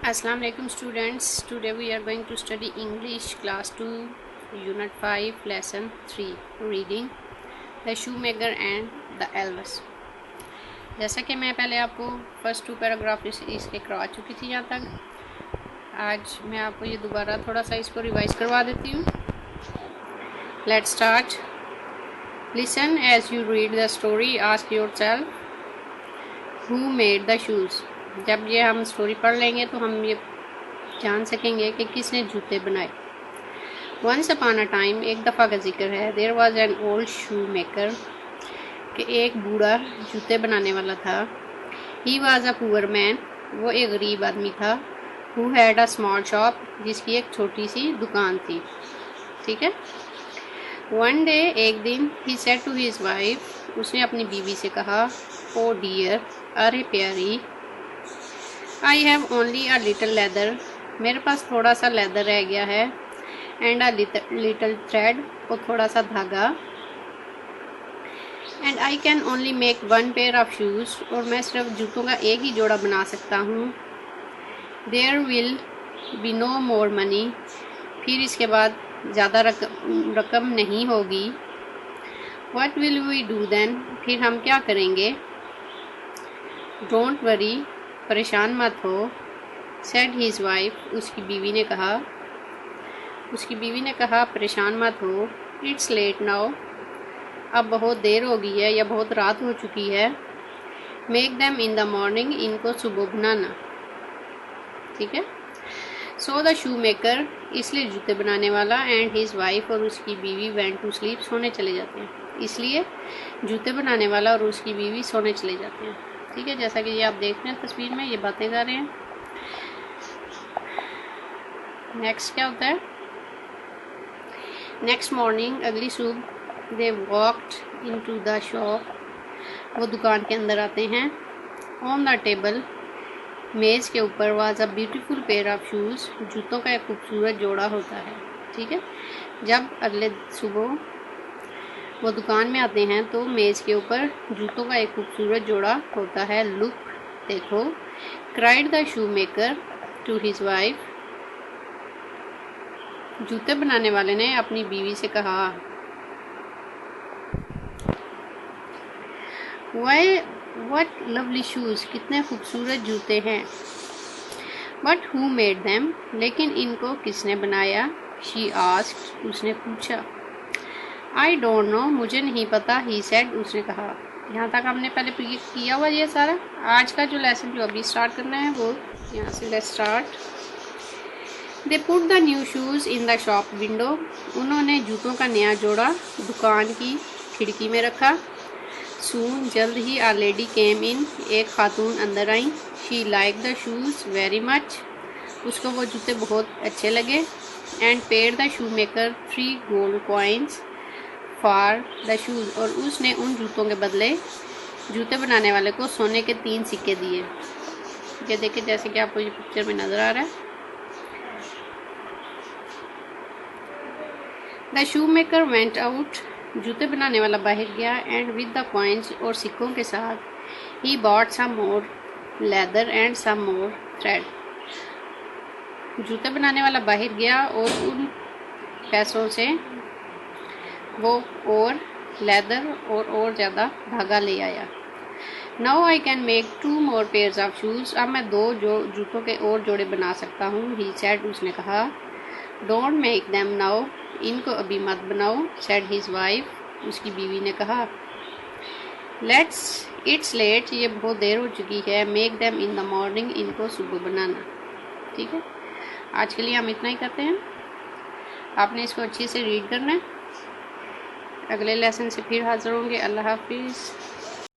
Assalamu alaikum students. Today we are going to study English class 2 unit 5 lesson 3 reading The Shoemaker and the Elves। जैसा कि मैं पहले आपको first 2 paragraph इसके करवा चुकी थी। यहाँ तक आज मैं आपको ये दोबारा थोड़ा सा इसको रिवाइज करवा देती हूँ। Let's start. Listen as you read the story. Ask yourself who made the shoes। जब ये हम स्टोरी पढ़ लेंगे तो हम ये जान सकेंगे कि किसने जूते बनाए। वंस अपॉन अ टाइम, एक दफ़ा का जिक्र है। There was an old shoe maker, कि एक बूढ़ा जूते बनाने वाला था। He was a poor man, वो एक गरीब आदमी था। Who had a small shop, जिसकी एक छोटी सी दुकान थी। ठीक है। वन डे, एक दिन, he said to his wife, उसने अपनी बीवी से कहा, ओ डियर, अरे प्यारी, I have only a little leather, मेरे पास थोड़ा सा लेदर रह गया है। एंड अ लिटल थ्रेड, और थोड़ा सा धागा। And I can only make one pair of shoes, और मैं सिर्फ जूतों का एक ही जोड़ा बना सकता हूँ। There will be no more money, फिर इसके बाद ज़्यादा रकम नहीं होगी। What will we do then, फिर हम क्या करेंगे। डोंट वरी, परेशान मत हो। सेड हिज वाइफ, उसकी बीवी ने कहा, परेशान मत हो। इट्स लेट नाउ, अब बहुत देर हो गई है या बहुत रात हो चुकी है। Make them in the morning, इनको सुबह बनाना। ठीक है। सो द शू मेकर, इसलिए जूते बनाने वाला, एंड हिज वाइफ, और उसकी बीवी, वेंट टू स्लीप, सोने चले जाते हैं। इसलिए जूते बनाने वाला और उसकी बीवी सोने चले जाते हैं। ठीक है। जैसा कि ये आप देख रहे हैं तस्वीर में, ये बातें कर रहे हैं। नेक्स्ट क्या होता है। नेक्स्ट मॉर्निंग, अगली सुबह, दे वॉक्ड इनटू द शॉप, वो दुकान के अंदर आते हैं। ऑन द टेबल, मेज़ के ऊपर, was a beautiful pair of shoes, जूतों का एक खूबसूरत जोड़ा होता है। ठीक है। जब अगले सुबह वो दुकान में आते हैं तो मेज़ के ऊपर जूतों का एक खूबसूरत जोड़ा होता है। लुक, देखो। Cried the shoe maker to his wife, जूते बनाने वाले ने अपनी बीवी से कहा, व्हाट लवली शूज़, कितने खूबसूरत जूते हैं। बट हु मेड देम, लेकिन इनको किसने बनाया। शी आस्क्ड, उसने पूछा। आई डोंट नो, मुझे नहीं पता। ही सेड, उसने कहा। यहाँ तक हमने पहले किया हुआ ये सारा। आज का जो लेसन जो अभी स्टार्ट करना है वो यहाँ से let's start. They put the new shoes in the shop window, उन्होंने जूतों का नया जोड़ा दुकान की खिड़की में रखा। सून, जल्द ही, आ लेडी केम इन, एक खातून अंदर आई। She like the shoes very much, उसको वो जूते बहुत अच्छे लगे। And paid the shoe maker 3 gold coins for the shoes, और उसने उन जूतों के बदले जूते बनाने वाले को सोने के 3 सिक्के दिए। ये देखिए, जैसे कि आपको ये पिक्चर में नज़र आ रहा है। The shoe maker went out, जूते बनाने वाला बाहर गया। एंड विद द कॉइन्स, और सिक्कों के साथ। He bought some more leather and some more thread, जूते बनाने वाला बाहर गया और उन पैसों से वो और लेदर और ज़्यादा धागा ले आया। Now I can make 2 more pairs of shoes, अब मैं 2 जूतों के और जोड़े बना सकता हूँ। ही सेड, उसने कहा। डोंट मेक देम नाउ, इनको अभी मत बनाओ। सेड हिज वाइफ, उसकी बीवी ने कहा। इट्स लेट, ये बहुत देर हो चुकी है। Make them in the morning, इनको सुबह बनाना। ठीक है। आज के लिए हम इतना ही करते हैं। आपने इसको अच्छे से रीड करना है। अगले लेसन से फिर हाजिर होंगे। अल्लाह हाफिज़।